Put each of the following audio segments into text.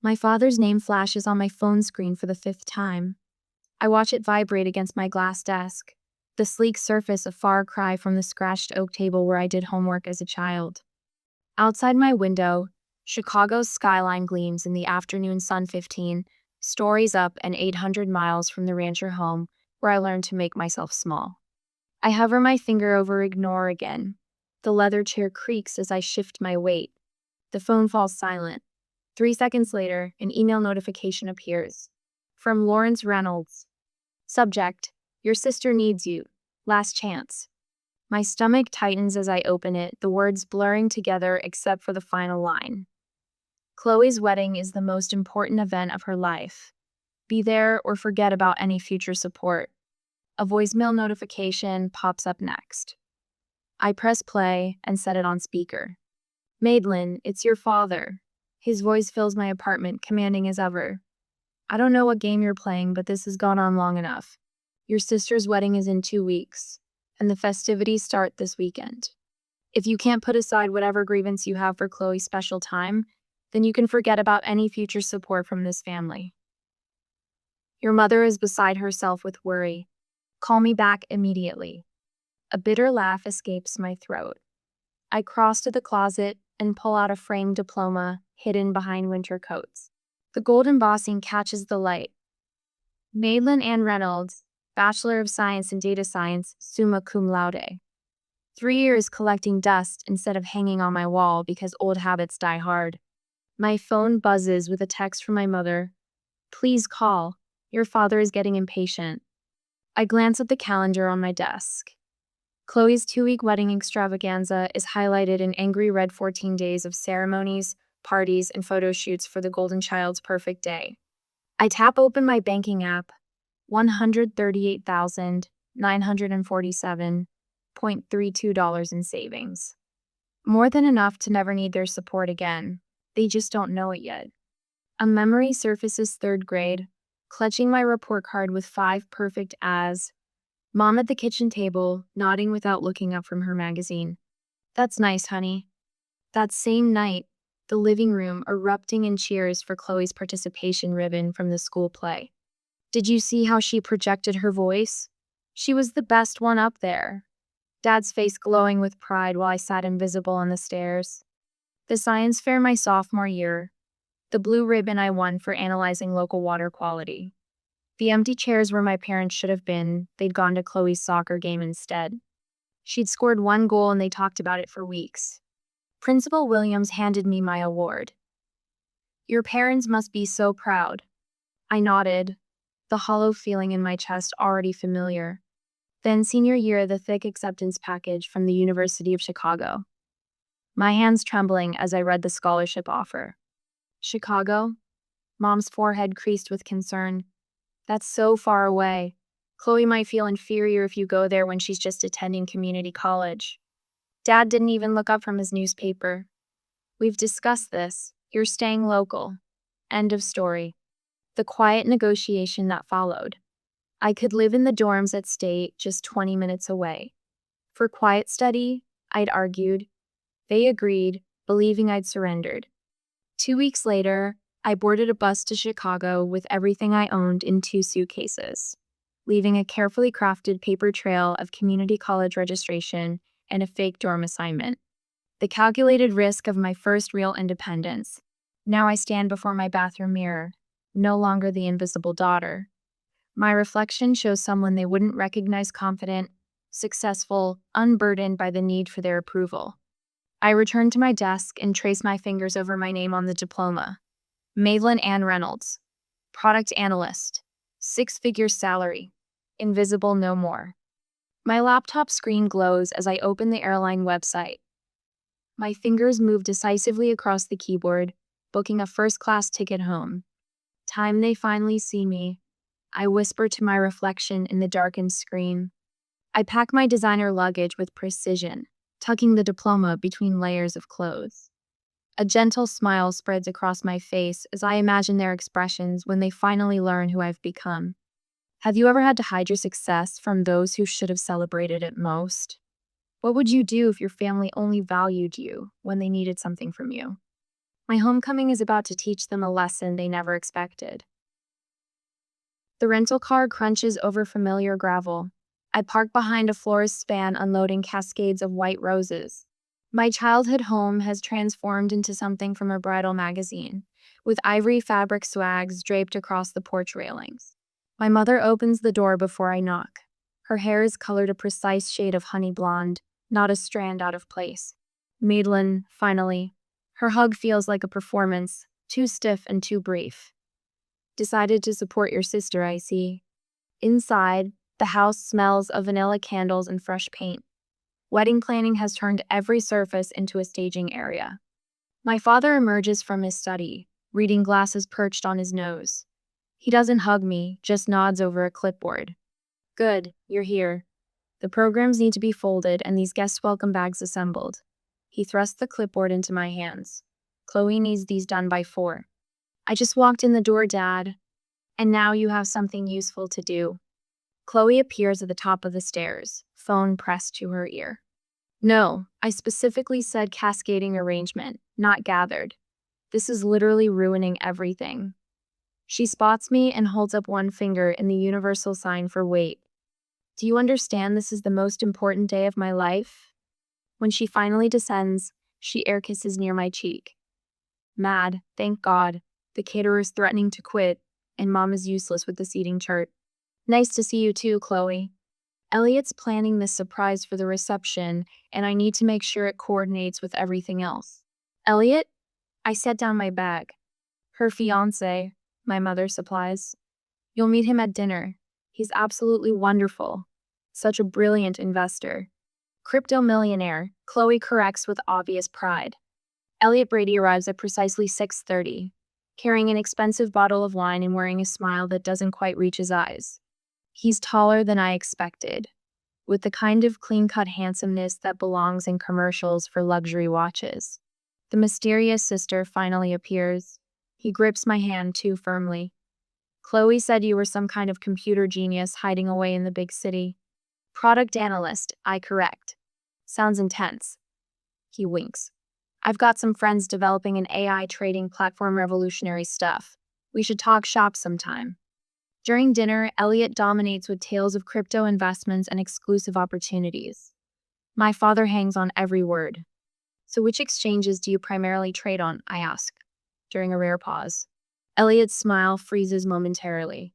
My father's name flashes on my phone screen for the fifth time. I watch it vibrate against my glass desk, the sleek surface a far cry from the scratched oak table where I did homework as a child. Outside my window, Chicago's skyline gleams in the afternoon sun 15 stories up and 800 miles from the rancher home where I learned to make myself small. I hover my finger over ignore again. The leather chair creaks as I shift my weight. The phone falls silent. 3 seconds later, an email notification appears. From Lawrence Reynolds. Subject: Your sister needs you. Last chance. My stomach tightens as I open it, the words blurring together except for the final line. Chloe's wedding is the most important event of her life. Be there or forget about any future support. A voicemail notification pops up next. I press play and set it on speaker. Madeline, it's your father. His voice fills my apartment, commanding as ever. I don't know what game you're playing, but this has gone on long enough. Your sister's wedding is in 2 weeks, and the festivities start this weekend. If you can't put aside whatever grievance you have for Chloe's special time, then you can forget about any future support from this family. Your mother is beside herself with worry. Call me back immediately. A bitter laugh escapes my throat. I cross to the closet and pull out a framed diploma hidden behind winter coats. The gold embossing catches the light. Madeline Ann Reynolds, Bachelor of Science in Data Science, summa cum laude. 3 years collecting dust instead of hanging on my wall because old habits die hard. My phone buzzes with a text from my mother. Please call. Your father is getting impatient. I glance at the calendar on my desk. Chloe's 2-week wedding extravaganza is highlighted in angry red 14 days of ceremonies, parties, and photo shoots for the golden child's perfect day. I tap open my banking app. $138,947.32 in savings. More than enough to never need their support again. They just don't know it yet. A memory surfaces 3rd grade, clutching my report card with 5 perfect as. Mom at the kitchen table, nodding without looking up from her magazine. That's nice, honey. That same night, the living room erupting in cheers for Chloe's participation ribbon from the school play. Did you see how she projected her voice? She was the best one up there. Dad's face glowing with pride while I sat invisible on the stairs. The science fair my sophomore year. The blue ribbon I won for analyzing local water quality. The empty chairs where my parents should have been, they'd gone to Chloe's soccer game instead. She'd scored 1 goal and they talked about it for weeks. Principal Williams handed me my award. Your parents must be so proud. I nodded, the hollow feeling in my chest already familiar. Then senior year, the thick acceptance package from the University of Chicago. My hands trembling as I read the scholarship offer. Chicago? Mom's forehead creased with concern. That's so far away. Chloe might feel inferior if you go there when she's just attending community college. Dad didn't even look up from his newspaper. We've discussed this. You're staying local. End of story. The quiet negotiation that followed. I could live in the dorms at State, just 20 minutes away. For quiet study, I'd argued. They agreed, believing I'd surrendered. 2 weeks later, I boarded a bus to Chicago with everything I owned in 2 suitcases, leaving a carefully crafted paper trail of community college registration and a fake dorm assignment. The calculated risk of my first real independence. Now I stand before my bathroom mirror, no longer the invisible daughter. My reflection shows someone they wouldn't recognize confident, successful, unburdened by the need for their approval. I return to my desk and trace my fingers over my name on the diploma. Madeline Ann Reynolds, product analyst, 6-figure salary, invisible no more. My laptop screen glows as I open the airline website. My fingers move decisively across the keyboard, booking a first-class ticket home. Time they finally see me, I whisper to my reflection in the darkened screen. I pack my designer luggage with precision, tucking the diploma between layers of clothes. A gentle smile spreads across my face as I imagine their expressions when they finally learn who I've become. Have you ever had to hide your success from those who should have celebrated it most? What would you do if your family only valued you when they needed something from you? My homecoming is about to teach them a lesson they never expected. The rental car crunches over familiar gravel. I park behind a florist's van unloading cascades of white roses. My childhood home has transformed into something from a bridal magazine, with ivory fabric swags draped across the porch railings. My mother opens the door before I knock. Her hair is colored a precise shade of honey blonde, not a strand out of place. Madeline, finally. Her hug feels like a performance, too stiff and too brief. Decided to support your sister, I see. Inside, the house smells of vanilla candles and fresh paint. Wedding planning has turned every surface into a staging area. My father emerges from his study, reading glasses perched on his nose. He doesn't hug me, just nods over a clipboard. Good, you're here. The programs need to be folded and these guest welcome bags assembled. He thrusts the clipboard into my hands. Chloe needs these done by 4. I just walked in the door, Dad. And now you have something useful to do. Chloe appears at the top of the stairs, phone pressed to her ear. No, I specifically said cascading arrangement, not gathered. This is literally ruining everything. She spots me and holds up one finger in the universal sign for wait. Do you understand this is the most important day of my life? When she finally descends, she air kisses near my cheek. Mad, thank God. The caterer's threatening to quit, and Mom is useless with the seating chart. Nice to see you too, Chloe. Elliot's planning this surprise for the reception, and I need to make sure it coordinates with everything else. Elliot? I set down my bag. Her fiancé, my mother supplies. You'll meet him at dinner. He's absolutely wonderful. Such a brilliant investor. Crypto millionaire, Chloe corrects with obvious pride. Elliot Brady arrives at precisely 6:30, carrying an expensive bottle of wine and wearing a smile that doesn't quite reach his eyes. He's taller than I expected, with the kind of clean-cut handsomeness that belongs in commercials for luxury watches. The mysterious sister finally appears. He grips my hand too firmly. Chloe said you were some kind of computer genius hiding away in the big city. Product analyst, I correct. Sounds intense. He winks. I've got some friends developing an AI trading platform, revolutionary stuff. We should talk shop sometime. During dinner, Elliot dominates with tales of crypto investments and exclusive opportunities. My father hangs on every word. So which exchanges do you primarily trade on? I ask, during a rare pause. Elliot's smile freezes momentarily.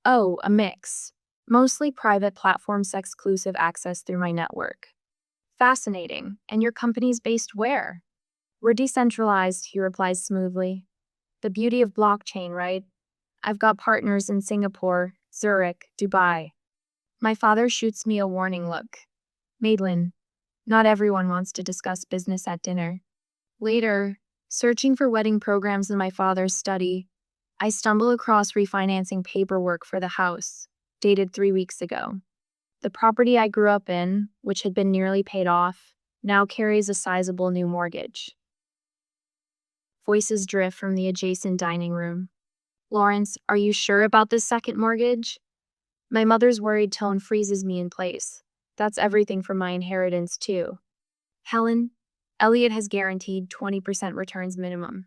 Oh, a mix. Mostly private platforms, exclusive access through my network. Fascinating. And your company's based where? We're decentralized, he replies smoothly. The beauty of blockchain, right? I've got partners in Singapore, Zurich, Dubai. My father shoots me a warning look. Madeline, not everyone wants to discuss business at dinner. Later, searching for wedding programs in my father's study, I stumble across refinancing paperwork for the house, dated 3 weeks ago. The property I grew up in, which had been nearly paid off, now carries a sizable new mortgage. Voices drift from the adjacent dining room. Lawrence, are you sure about this second mortgage? My mother's worried tone freezes me in place. That's everything from my inheritance, too. Helen, Elliot has guaranteed 20% returns minimum.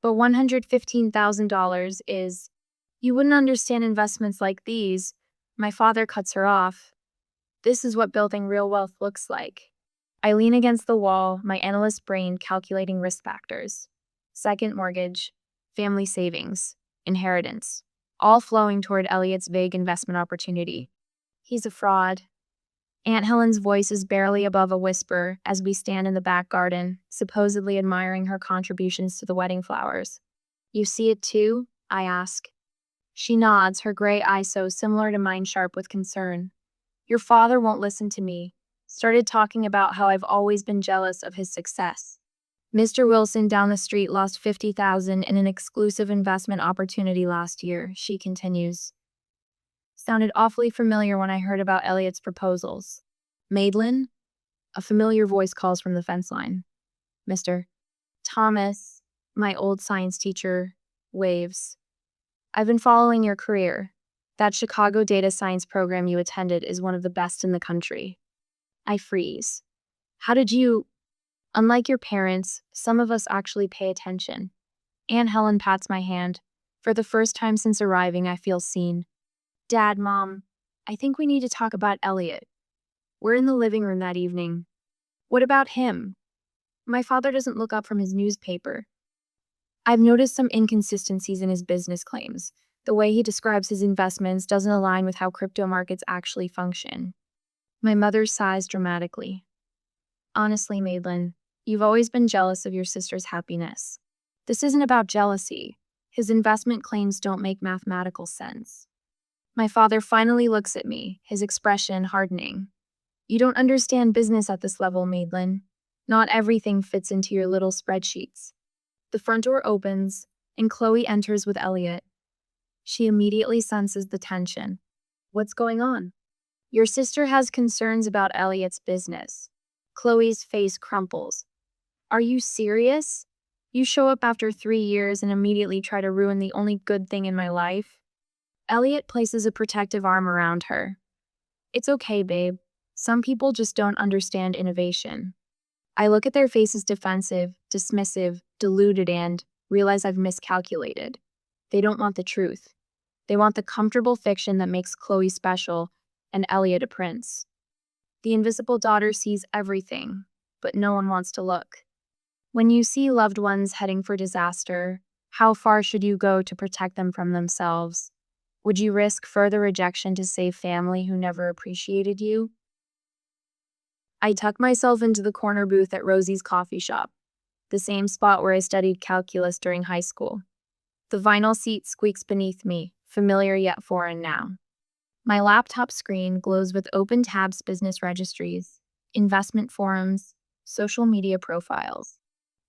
But $115,000 is... You wouldn't understand investments like these. My father cuts her off. This is what building real wealth looks like. I lean against the wall, my analyst brain calculating risk factors. Second mortgage, family savings, inheritance, all flowing toward Elliot's vague investment opportunity. He's a fraud. Aunt Helen's voice is barely above a whisper as we stand in the back garden, supposedly admiring her contributions to the wedding flowers. You see it too? I ask. She nods, her gray eyes so similar to mine sharp with concern. Your father won't listen to me. Started talking about how I've always been jealous of his success. Mr. Wilson down the street lost $50,000 in an exclusive investment opportunity last year, she continues. Sounded awfully familiar when I heard about Elliot's proposals. Madeline? A familiar voice calls from the fence line. Mr. Thomas, my old science teacher, waves. I've been following your career. That Chicago data science program you attended is one of the best in the country. I freeze. How did you... Unlike your parents, some of us actually pay attention. Aunt Helen pats my hand. For the first time since arriving, I feel seen. Dad, Mom, I think we need to talk about Elliot. We're in the living room that evening. What about him? My father doesn't look up from his newspaper. I've noticed some inconsistencies in his business claims. The way he describes his investments doesn't align with how crypto markets actually function. My mother sighs dramatically. Honestly, Madeline, you've always been jealous of your sister's happiness. This isn't about jealousy. His investment claims don't make mathematical sense. My father finally looks at me, his expression hardening. You don't understand business at this level, Madeline. Not everything fits into your little spreadsheets. The front door opens, and Chloe enters with Elliot. She immediately senses the tension. What's going on? Your sister has concerns about Elliot's business. Chloe's face crumples. Are you serious? You show up after 3 years and immediately try to ruin the only good thing in my life? Elliot places a protective arm around her. It's okay, babe. Some people just don't understand innovation. I look at their faces defensive, dismissive, deluded, and realize I've miscalculated. They don't want the truth. They want the comfortable fiction that makes Chloe special and Elliot a prince. The invisible daughter sees everything, but no one wants to look. When you see loved ones heading for disaster, how far should you go to protect them from themselves? Would you risk further rejection to save family who never appreciated you? I tuck myself into the corner booth at Rosie's coffee shop, the same spot where I studied calculus during high school. The vinyl seat squeaks beneath me, familiar yet foreign now. My laptop screen glows with open tabs, business registries, investment forums, social media profiles.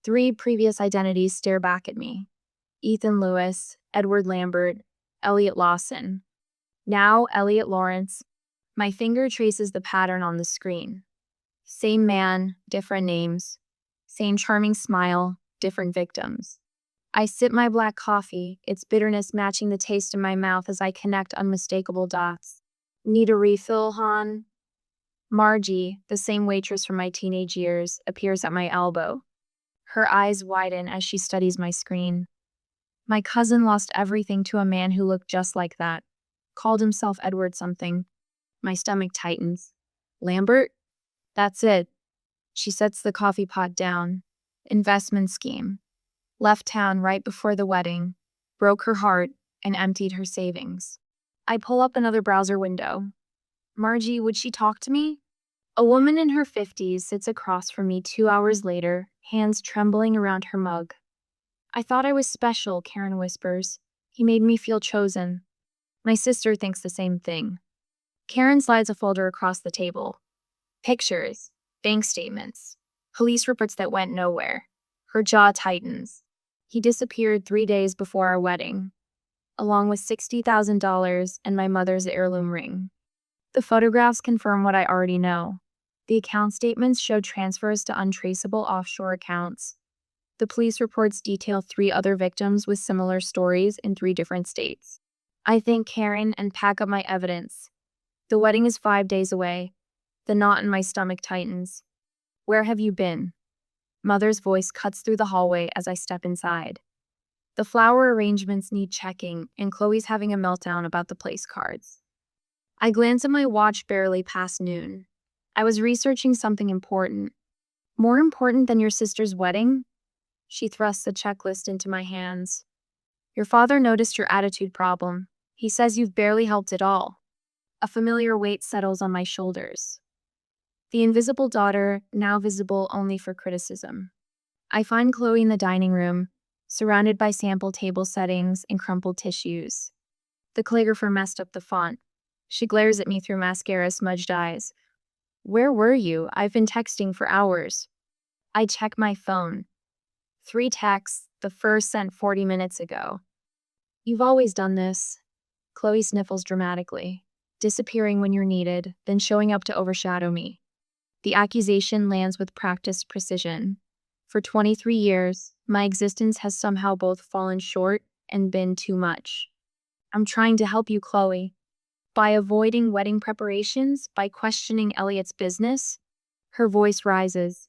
3 previous identities stare back at me. Ethan Lewis, Edward Lambert, Elliot Lawson. Now Elliot Lawrence. My finger traces the pattern on the screen. Same man, different names. Same charming smile, different victims. I sip my black coffee, its bitterness matching the taste in my mouth as I connect unmistakable dots. Need a refill, hon? Margie, the same waitress from my teenage years, appears at my elbow. Her eyes widen as she studies my screen. My cousin lost everything to a man who looked just like that. Called himself Edward something. My stomach tightens. Lambert? That's it. She sets the coffee pot down. Investment scheme. Left town right before the wedding. Broke her heart and emptied her savings. I pull up another browser window. Margie, would she talk to me? A woman in her 50s sits across from me 2 hours later, hands trembling around her mug. I thought I was special, Karen whispers. He made me feel chosen. My sister thinks the same thing. Karen slides a folder across the table. Pictures, bank statements, police reports that went nowhere. Her jaw tightens. He disappeared 3 days before our wedding, along with $60,000 and my mother's heirloom ring. The photographs confirm what I already know. The account statements show transfers to untraceable offshore accounts. The police reports detail 3 other victims with similar stories in 3 different states. I thank Karen and pack up my evidence. The wedding is 5 days away. The knot in my stomach tightens. Where have you been? Mother's voice cuts through the hallway as I step inside. The flower arrangements need checking, and Chloe's having a meltdown about the place cards. I glance at my watch, barely past noon. I was researching something important. More important than your sister's wedding? She thrusts a checklist into my hands. Your father noticed your attitude problem. He says you've barely helped at all. A familiar weight settles on my shoulders. The invisible daughter, now visible only for criticism. I find Chloe in the dining room, surrounded by sample table settings and crumpled tissues. The calligrapher messed up the font. She glares at me through mascara-smudged eyes. Where were you? I've been texting for hours. I check my phone. 3 texts, the first sent 40 minutes ago. You've always done this. Chloe sniffles dramatically, disappearing when you're needed, then showing up to overshadow me. The accusation lands with practiced precision. For 23 years, my existence has somehow both fallen short and been too much. I'm trying to help you, Chloe. By avoiding wedding preparations, by questioning Elliot's business. Her voice rises.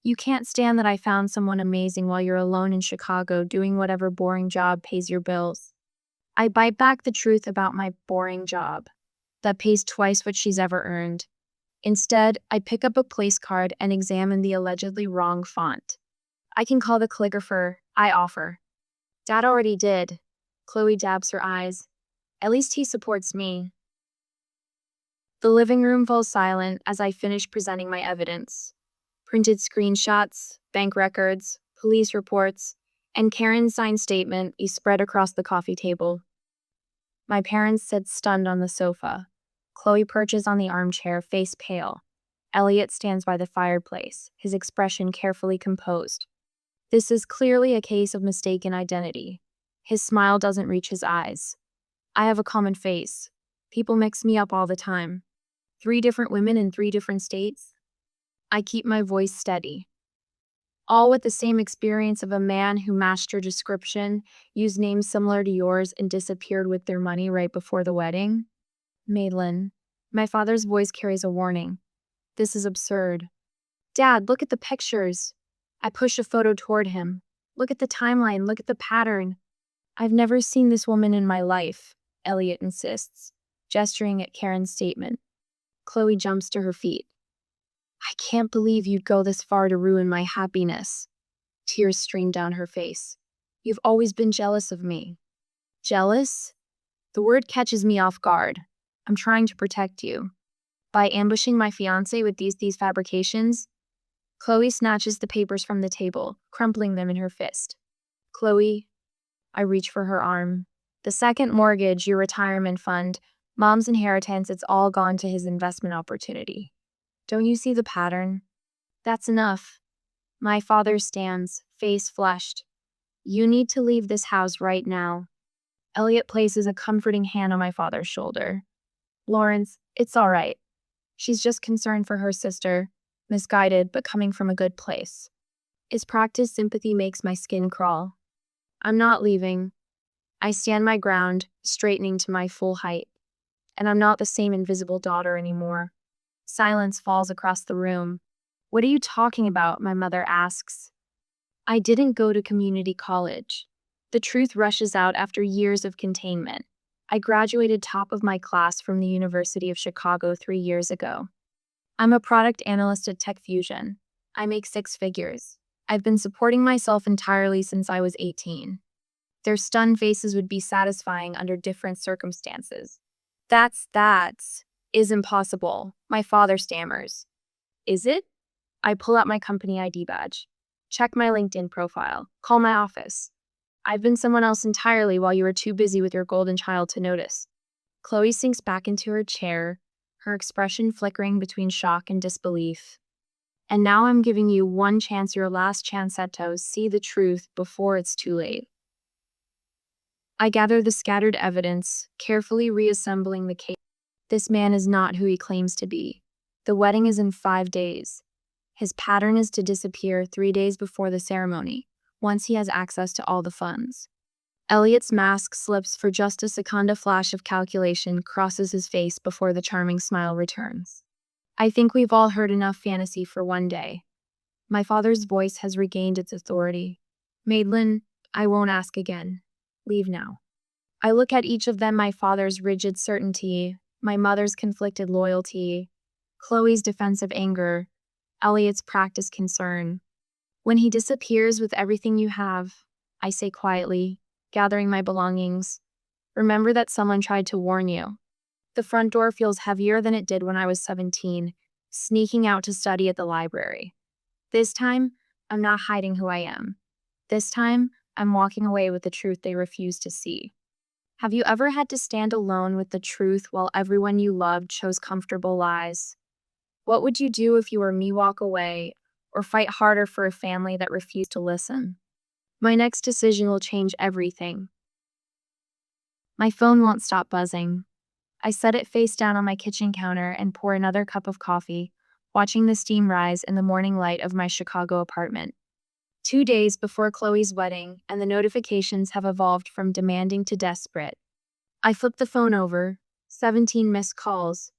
You can't stand that I found someone amazing while you're alone in Chicago doing whatever boring job pays your bills. I bite back the truth about my boring job that pays twice what she's ever earned. Instead, I pick up a place card and examine the allegedly wrong font. I can call the calligrapher, I offer. Dad already did. Chloe dabs her eyes. At least he supports me. The living room falls silent as I finish presenting my evidence. Printed screenshots, bank records, police reports, and Karen's signed statement is spread across the coffee table. My parents sit stunned on the sofa. Chloe perches on the armchair, face pale. Elliot stands by the fireplace, his expression carefully composed. This is clearly a case of mistaken identity. His smile doesn't reach his eyes. I have a common face. People mix me up all the time. 3 different women in 3 different states. I keep my voice steady. All with the same experience of a man who matched your description, used names similar to yours, and disappeared with their money right before the wedding. Madeline. My father's voice carries a warning. This is absurd. Dad, look at the pictures. I push a photo toward him. Look at the timeline, look at the pattern. I've never seen this woman in my life, Elliot insists, gesturing at Karen's statement. Chloe jumps to her feet. I can't believe you'd go this far to ruin my happiness. Tears stream down her face. You've always been jealous of me. Jealous? The word catches me off guard. I'm trying to protect you. By ambushing my fiancé with these fabrications? Chloe snatches the papers from the table, crumpling them in her fist. Chloe, I reach for her arm. The second mortgage, your retirement fund, Mom's inheritance, it's all gone to his investment opportunity. Don't you see the pattern? That's enough. My father stands, face flushed. You need to leave this house right now. Elliot places a comforting hand on my father's shoulder. Lawrence, it's all right. She's just concerned for her sister, misguided but coming from a good place. His practiced sympathy makes my skin crawl. I'm not leaving. I stand my ground, straightening to my full height. And I'm not the same invisible daughter anymore. Silence falls across the room. What are you talking about? My mother asks. I didn't go to community college. The truth rushes out after years of containment. I graduated top of my class from the University of Chicago 3 years ago. I'm a product analyst at Tech Fusion. I make 6 figures. I've been supporting myself entirely since I was 18. Their stunned faces would be satisfying under different circumstances. That is impossible, my father stammers. Is it? I pull out my company ID badge. Check my LinkedIn profile. Call my office. I've been someone else entirely while you were too busy with your golden child to notice. Chloe sinks back into her chair, her expression flickering between shock and disbelief. And now I'm giving you one chance, your last chance at to see the truth before it's too late. I gather the scattered evidence, carefully reassembling the case. This man is not who he claims to be. The wedding is in 5 days. His pattern is to disappear 3 days before the ceremony, once he has access to all the funds. Elliot's mask slips for just a second. A flash of calculation crosses his face before the charming smile returns. I think we've all heard enough fantasy for one day. My father's voice has regained its authority. Madeline, I won't ask again. Leave now. I look at each of them, my father's rigid certainty, my mother's conflicted loyalty, Chloe's defensive anger, Elliot's practiced concern. When he disappears with everything you have, I say quietly, gathering my belongings, remember that someone tried to warn you. The front door feels heavier than it did when I was 17, sneaking out to study at the library. This time, I'm not hiding who I am. This time, I'm walking away with the truth they refuse to see. Have you ever had to stand alone with the truth while everyone you loved chose comfortable lies? What would you do if you were me? Walk away, or fight harder for a family that refused to listen? My next decision will change everything. My phone won't stop buzzing. I set it face down on my kitchen counter and pour another cup of coffee, watching the steam rise in the morning light of my Chicago apartment. 2 days before Chloe's wedding, and the notifications have evolved from demanding to desperate. I flip the phone over, 17 missed calls,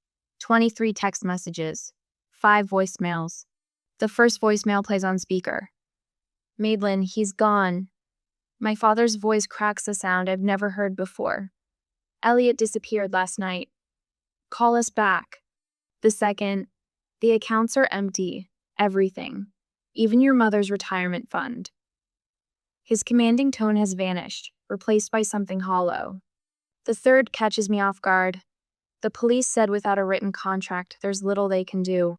23 text messages, 5 voicemails. The first voicemail plays on speaker. Madeline, he's gone. My father's voice cracks a sound I've never heard before. Elliot disappeared last night. Call us back. The second, the accounts are empty. Everything. Even your mother's retirement fund. His commanding tone has vanished, replaced by something hollow. The third catches me off guard. The police said without a written contract, there's little they can do.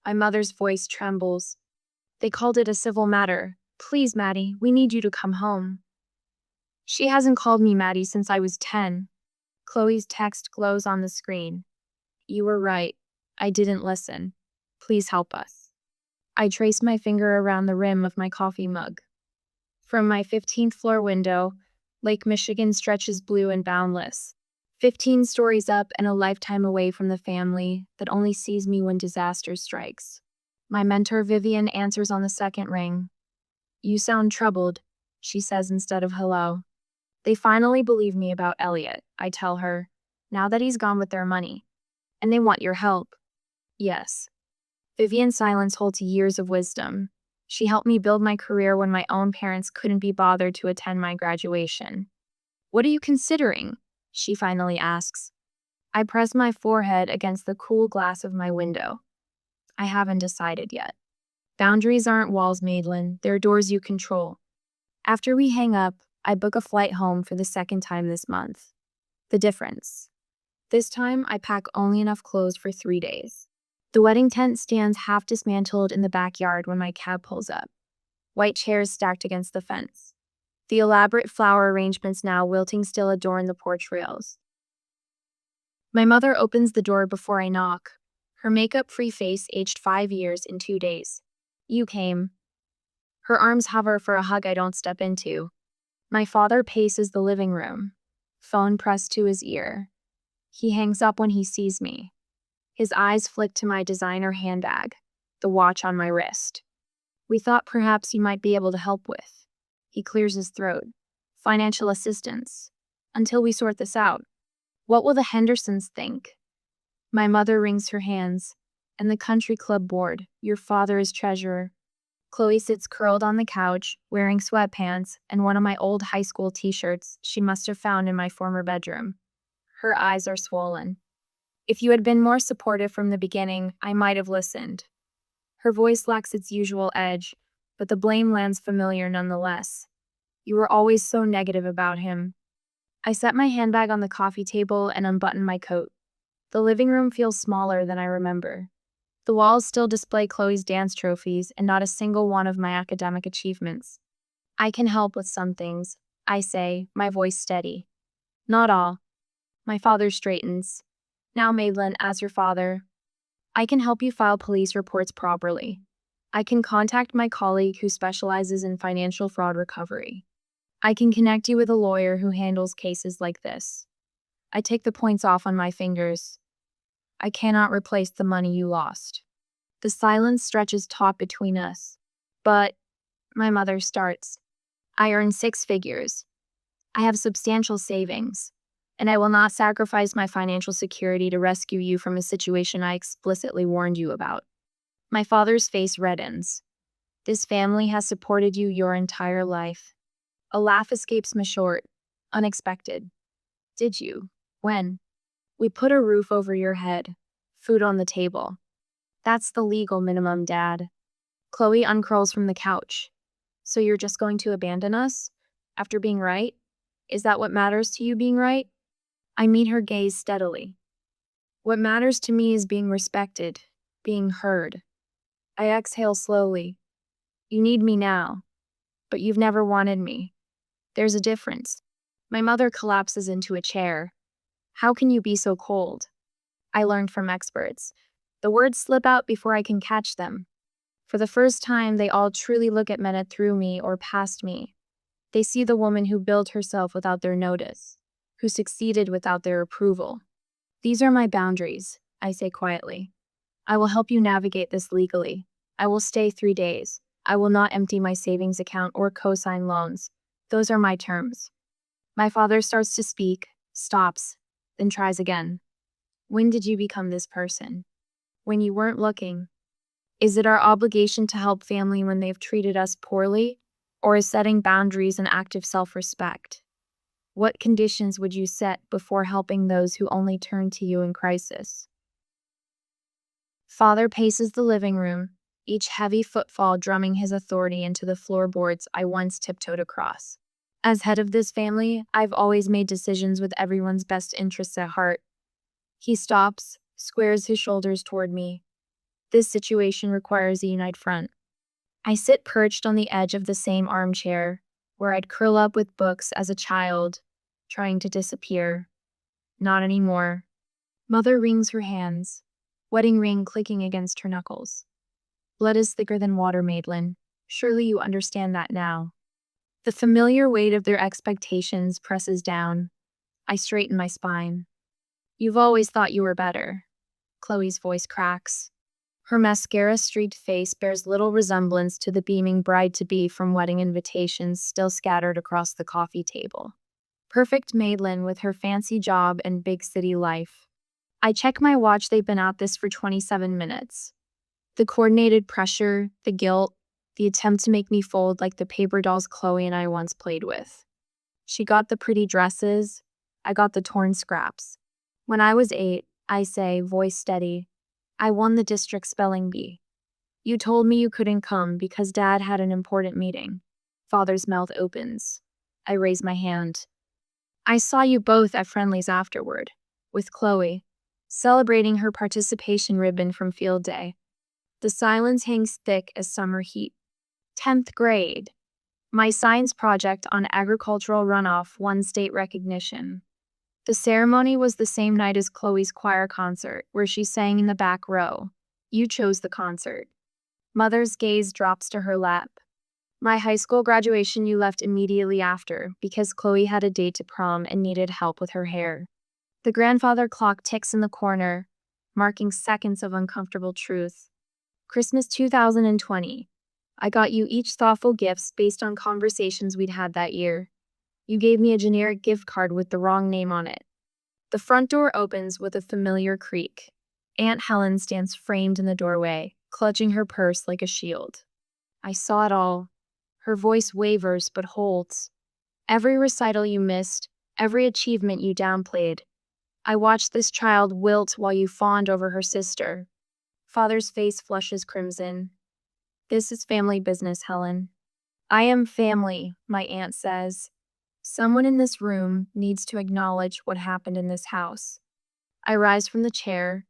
My mother's voice trembles. They called it a civil matter. Please, Maddie, we need you to come home. She hasn't called me Maddie since I was 10. Chloe's text glows on the screen. You were right. I didn't listen. Please help us. I trace my finger around the rim of my coffee mug. From my 15th floor window, Lake Michigan stretches blue and boundless. 15 stories up and a lifetime away from the family that only sees me when disaster strikes. My mentor Vivian answers on the second ring. You sound troubled, she says instead of hello. They finally believe me about Elliot, I tell her, now that he's gone with their money. And they want your help. Yes. Vivian's silence holds years of wisdom. She helped me build my career when my own parents couldn't be bothered to attend my graduation. What are you considering? She finally asks. I press my forehead against the cool glass of my window. I haven't decided yet. Boundaries aren't walls, Madeline. They're doors you control. After we hang up, I book a flight home for the second time this month. The difference. This time, I pack only enough clothes for 3 days. The wedding tent stands half dismantled in the backyard when my cab pulls up. White chairs stacked against the fence. The elaborate flower arrangements now wilting still adorn the porch rails. My mother opens the door before I knock. Her makeup-free face aged 5 years in 2 days. You came. Her arms hover for a hug I don't step into. My father paces the living room, phone pressed to his ear. He hangs up when he sees me. His eyes flick to my designer handbag, the watch on my wrist. We thought perhaps you might be able to help with. He clears his throat. Financial assistance. Until we sort this out. What will the Hendersons think? My mother wrings her hands. And the country club board. Your father is treasurer. Chloe sits curled on the couch, wearing sweatpants and one of my old high school t-shirts she must have found in my former bedroom. Her eyes are swollen. If you had been more supportive from the beginning, I might have listened. Her voice lacks its usual edge, but the blame lands familiar nonetheless. You were always so negative about him. I set my handbag on the coffee table and unbutton my coat. The living room feels smaller than I remember. The walls still display Chloe's dance trophies and not a single one of my academic achievements. I can help with some things, I say, my voice steady. Not all. My father straightens. Now, Madeline, as your father, I can help you file police reports properly. I can contact my colleague who specializes in financial fraud recovery. I can connect you with a lawyer who handles cases like this. I take the points off on my fingers. I cannot replace the money you lost. The silence stretches taut between us. But, my mother starts. I earn 6 figures. I have substantial savings. And I will not sacrifice my financial security to rescue you from a situation I explicitly warned you about. My father's face reddens. This family has supported you your entire life. A laugh escapes me short. Unexpected. Did you? When? We put a roof over your head. Food on the table. That's the legal minimum, Dad. Chloe uncurls from the couch. So you're just going to abandon us? After being right? Is that what matters to you, being right? I meet her gaze steadily. What matters to me is being respected, being heard. I exhale slowly. You need me now, but you've never wanted me. There's a difference. My mother collapses into a chair. How can you be so cold? I learned from experts. The words slip out before I can catch them. For the first time, they all truly look at men through me or past me. They see the woman who built herself without their notice, who succeeded without their approval. These are my boundaries, I say quietly. I will help you navigate this legally. I will stay 3 days. I will not empty my savings account or co-sign loans. Those are my terms. My father starts to speak, stops, then tries again. When did you become this person? When you weren't looking. Is it our obligation to help family when they've treated us poorly? Or is setting boundaries an act of self-respect? What conditions would you set before helping those who only turn to you in crisis? Father paces the living room, each heavy footfall drumming his authority into the floorboards I once tiptoed across. As head of this family, I've always made decisions with everyone's best interests at heart. He stops, squares his shoulders toward me. This situation requires a united front. I sit perched on the edge of the same armchair, where I'd curl up with books as a child, trying to disappear. Not anymore. Mother wrings her hands, wedding ring clicking against her knuckles. Blood is thicker than water, Madeline. Surely you understand that now. The familiar weight of their expectations presses down. I straighten my spine. You've always thought you were better. Chloe's voice cracks. Her mascara-streaked face bears little resemblance to the beaming bride-to-be from wedding invitations still scattered across the coffee table. Perfect Madeline with her fancy job and big city life. I check my watch. They've been at this for 27 minutes. The coordinated pressure, the guilt, the attempt to make me fold like the paper dolls Chloe and I once played with. She got the pretty dresses. I got the torn scraps. When I was 8, I say, voice steady, I won the district spelling bee. You told me you couldn't come because Dad had an important meeting. Father's mouth opens. I raise my hand. I saw you both at Friendly's afterward, with Chloe, celebrating her participation ribbon from field day. The silence hangs thick as summer heat. 10th grade. My science project on agricultural runoff won state recognition. The ceremony was the same night as Chloe's choir concert, where she sang in the back row. You chose the concert. Mother's gaze drops to her lap. My high school graduation you left immediately after, because Chloe had a date to prom and needed help with her hair. The grandfather clock ticks in the corner, marking seconds of uncomfortable truth. Christmas 2020. I got you each thoughtful gifts based on conversations we'd had that year. You gave me a generic gift card with the wrong name on it. The front door opens with a familiar creak. Aunt Helen stands framed in the doorway, clutching her purse like a shield. I saw it all. Her voice wavers but holds. Every recital you missed, every achievement you downplayed. I watched this child wilt while you fawned over her sister. Father's face flushes crimson. This is family business, Helen. I am family, my aunt says. Someone in this room needs to acknowledge what happened in this house. I rise from the chair,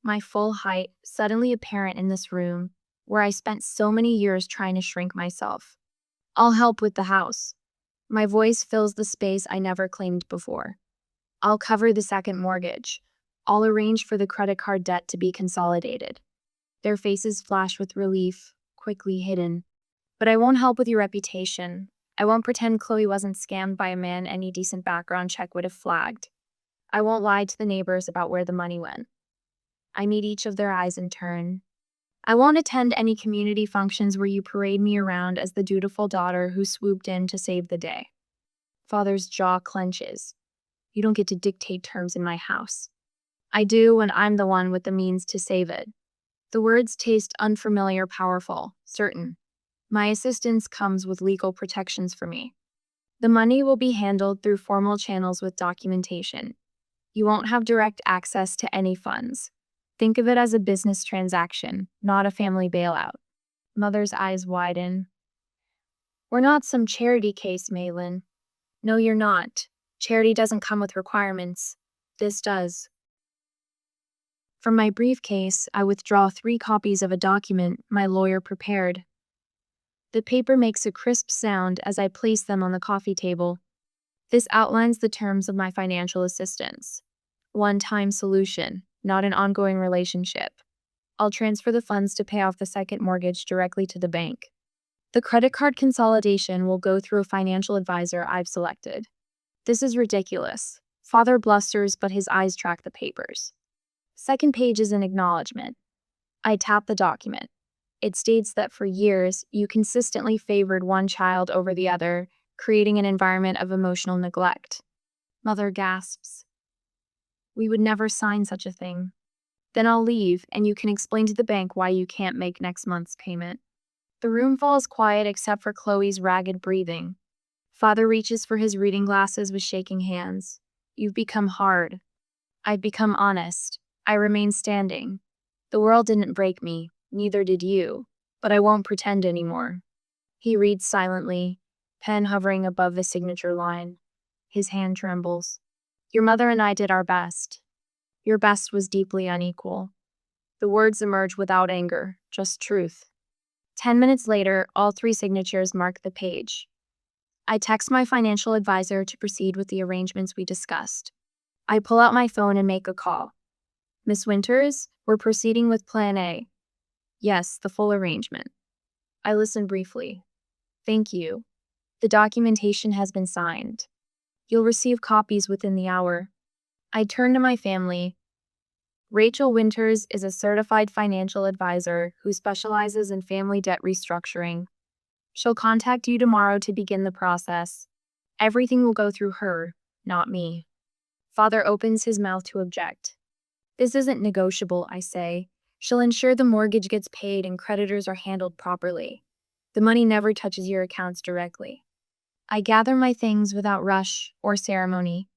my full height suddenly apparent in this room, where I spent so many years trying to shrink myself. I'll help with the house. My voice fills the space I never claimed before. I'll cover the second mortgage. I'll arrange for the credit card debt to be consolidated. Their faces flash with relief, quickly hidden. But I won't help with your reputation. I won't pretend Chloe wasn't scammed by a man any decent background check would have flagged. I won't lie to the neighbors about where the money went. I meet each of their eyes in turn. I won't attend any community functions where you parade me around as the dutiful daughter who swooped in to save the day. Father's jaw clenches. You don't get to dictate terms in my house. I do when I'm the one with the means to save it. The words taste unfamiliar, powerful, certain. My assistance comes with legal protections for me. The money will be handled through formal channels with documentation. You won't have direct access to any funds. Think of it as a business transaction, not a family bailout. Mother's eyes widen. We're not some charity case, Malin. No, you're not. Charity doesn't come with requirements. This does. From my briefcase, I withdraw 3 copies of a document my lawyer prepared. The paper makes a crisp sound as I place them on the coffee table. This outlines the terms of my financial assistance. One-time solution, not an ongoing relationship. I'll transfer the funds to pay off the second mortgage directly to the bank. The credit card consolidation will go through a financial advisor I've selected. This is ridiculous. Father blusters, but his eyes track the papers. Second page is an acknowledgement. I tap the document. It states that for years, you consistently favored one child over the other, creating an environment of emotional neglect. Mother gasps. We would never sign such a thing. Then I'll leave, and you can explain to the bank why you can't make next month's payment. The room falls quiet except for Chloe's ragged breathing. Father reaches for his reading glasses with shaking hands. You've become hard. I've become honest. I remain standing. The world didn't break me, neither did you. But I won't pretend anymore. He reads silently, pen hovering above the signature line. His hand trembles. Your mother and I did our best. Your best was deeply unequal. The words emerge without anger, just truth. 10 minutes later, all three signatures mark the page. I text my financial advisor to proceed with the arrangements we discussed. I pull out my phone and make a call. Miss Winters, we're proceeding with Plan A. Yes, the full arrangement. I listen briefly. Thank you. The documentation has been signed. You'll receive copies within the hour. I turn to my family. Rachel Winters is a certified financial advisor who specializes in family debt restructuring. She'll contact you tomorrow to begin the process. Everything will go through her, not me. Father opens his mouth to object. This isn't negotiable, I say. She'll ensure the mortgage gets paid and creditors are handled properly. The money never touches your accounts directly. I gather my things without rush or ceremony.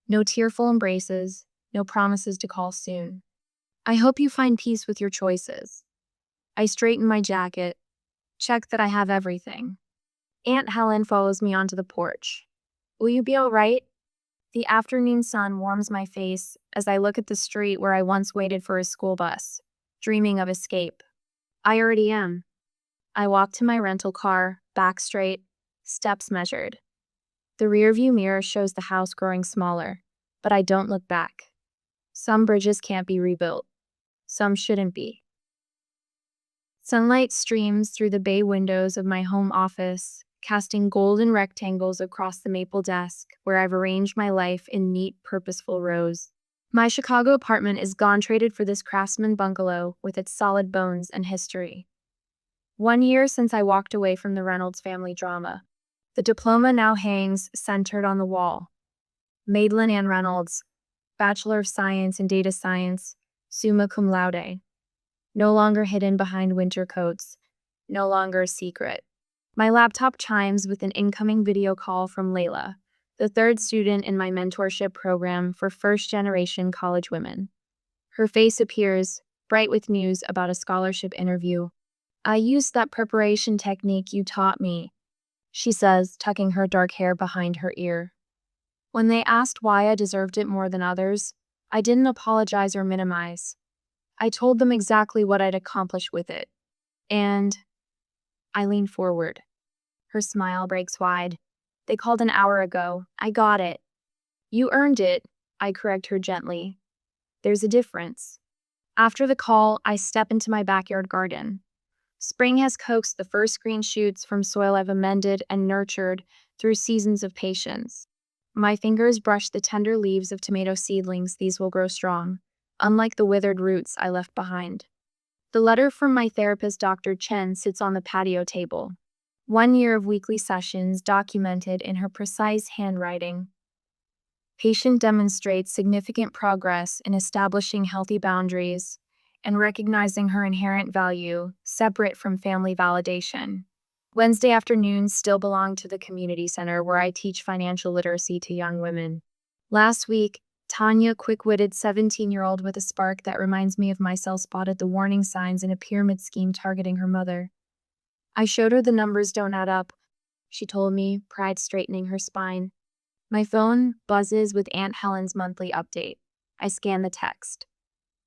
No tearful embraces, no promises to call soon. I hope you find peace with your choices. I straighten my jacket, check that I have everything. Aunt Helen follows me onto the porch. Will you be all right? The afternoon sun warms my face as I look at the street where I once waited for a school bus, dreaming of escape. I already am. I walk to my rental car, back straight, steps measured. The rearview mirror shows the house growing smaller, but I don't look back. Some bridges can't be rebuilt. Some shouldn't be. Sunlight streams through the bay windows of my home office, casting golden rectangles across the maple desk where I've arranged my life in neat, purposeful rows. My Chicago apartment is gone traded for this craftsman bungalow with its solid bones and history. 1 year since I walked away from the Reynolds family drama. The diploma now hangs centered on the wall. Madeline Ann Reynolds, Bachelor of Science in Data Science, summa cum laude. No longer hidden behind winter coats, no longer a secret. My laptop chimes with an incoming video call from Layla, the third student in my mentorship program for first-generation college women. Her face appears, bright with news about a scholarship interview. I used that preparation technique you taught me, she says, tucking her dark hair behind her ear. When they asked why I deserved it more than others, I didn't apologize or minimize. I told them exactly what I'd accomplished with it. And I leaned forward. Her smile breaks wide. They called an hour ago. I got it. You earned it, I correct her gently. There's a difference. After the call, I step into my backyard garden. Spring has coaxed the first green shoots from soil I've amended and nurtured through seasons of patience. My fingers brush the tender leaves of tomato seedlings. These will grow strong, unlike the withered roots I left behind. The letter from my therapist, Dr. Chen, sits on the patio table. 1 year of weekly sessions documented in her precise handwriting. Patient demonstrates significant progress in establishing healthy boundaries and recognizing her inherent value, separate from family validation. Wednesday afternoons still belong to the community center where I teach financial literacy to young women. Last week, Tanya, quick-witted 17-year-old with a spark that reminds me of myself, spotted the warning signs in a pyramid scheme targeting her mother. I showed her the numbers don't add up, she told me, pride straightening her spine. My phone buzzes with Aunt Helen's monthly update. I scan the text.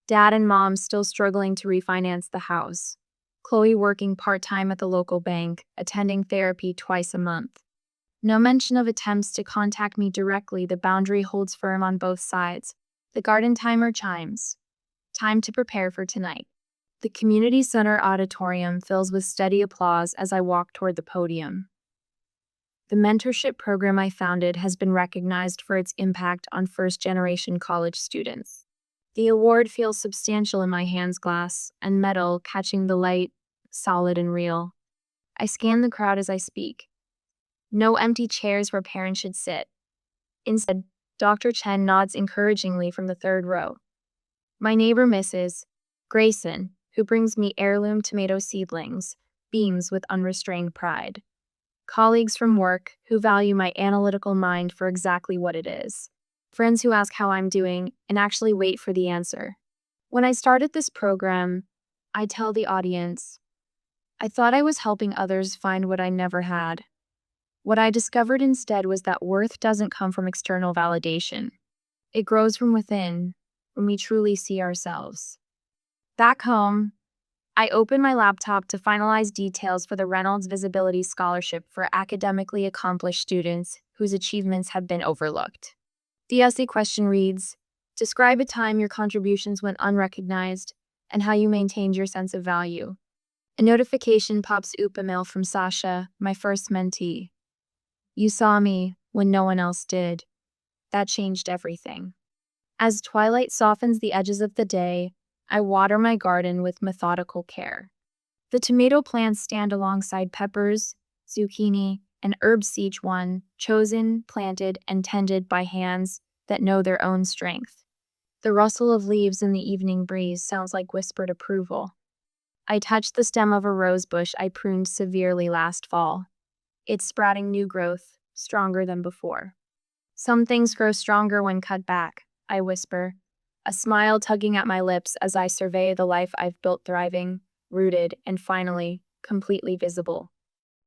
Dad and Mom still struggling to refinance the house. Chloe working part-time at the local bank, attending therapy twice a month. No mention of attempts to contact me directly. The boundary holds firm on both sides. The garden timer chimes. Time to prepare for tonight. The community center auditorium fills with steady applause as I walk toward the podium. The mentorship program I founded has been recognized for its impact on first-generation college students. The award feels substantial in my hands, glass and metal catching the light, solid and real. I scan the crowd as I speak. No empty chairs where parents should sit. Instead, Dr. Chen nods encouragingly from the third row. My neighbor Mrs. Grayson, who brings me heirloom tomato seedlings, beams with unrestrained pride. Colleagues from work who value my analytical mind for exactly what it is. Friends who ask how I'm doing and actually wait for the answer. When I started this program, I tell the audience, I thought I was helping others find what I never had. What I discovered instead was that worth doesn't come from external validation. It grows from within, when we truly see ourselves. Back home, I opened my laptop to finalize details for the Reynolds Visibility Scholarship for academically accomplished students whose achievements have been overlooked. The essay question reads, describe a time your contributions went unrecognized and how you maintained your sense of value. A notification pops up email from Sasha, my first mentee. You saw me when no one else did. That changed everything. As twilight softens the edges of the day, I water my garden with methodical care. The tomato plants stand alongside peppers, zucchini, and herbs, each one chosen, planted, and tended by hands that know their own strength. The rustle of leaves in the evening breeze sounds like whispered approval. I touch the stem of a rose bush I pruned severely last fall. It's sprouting new growth, stronger than before. Some things grow stronger when cut back, I whisper, a smile tugging at my lips as I survey the life I've built thriving, rooted, and finally, completely visible.